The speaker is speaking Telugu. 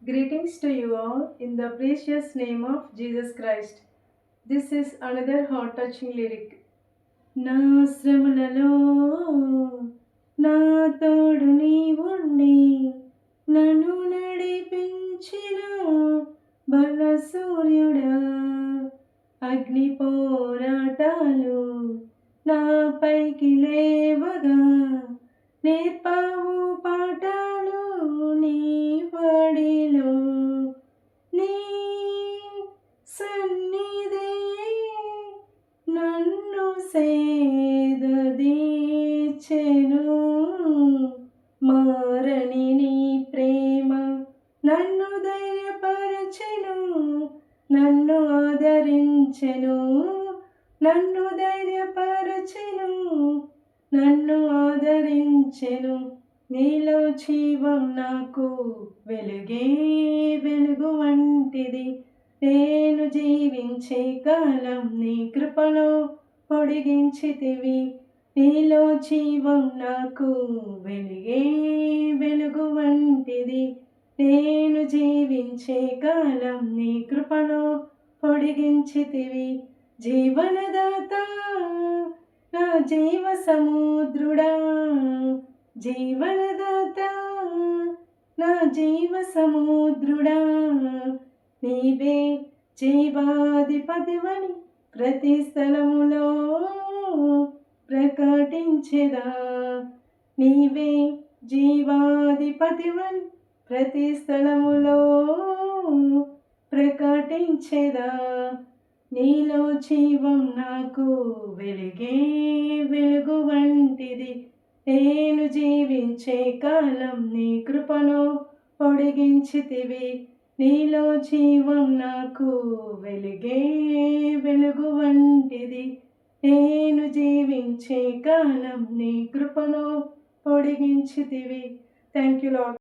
Greetings to you all in the precious name of Jesus Christ. This is another heart touching lyric. నా శ్రమలలో నా తోడు నీవుండి నన్ను నడిపించిన బల సూర్యుడా, అగ్ని పోరాటాలు నా పైకి లేవగా నేర్పావు పాఠాలు నీ బడిలో. నీ సన్నిధి నన్ను సేదదీచెను, మారని నీ ప్రేమ నన్ను ధైర్యపరచెను, నన్ను ఆదరించెను, నన్ను ధైర్యపరచెను, నన్ను ఆదరించెను. నీలో జీవం నాకు వెలుగే వెలుగు వంటిది, నేను జీవించే కాలం నీ కృపలో పొడిగించితివి. నీలో జీవం నాకు వెలుగే వెలుగు వంటిది, నేను జీవించే కాలం నీ కృపలో పొడిగించితివి. జీవనదాత నా జీవ సముద్రుడా, జీవనదాత నా జీవ సముద్రుడా, నీవే జీవాధిపతివని ప్రతి స్థలములో ప్రకటించెదా. నీవే జీవాధిపతివని ప్రతి స్థలములో ప్రకటించెదా. నీలో జీవం నాకు వెలుగే వెలుగు వంటిది, నేను జీవించే కాలం నీ కృపను పొడిగించితివి. నీలో జీవం నాకు వెలుగే వెలుగు వంటిది, నేను జీవించే కాలం నీ కృపను పొడిగించితివి. Thank you lord.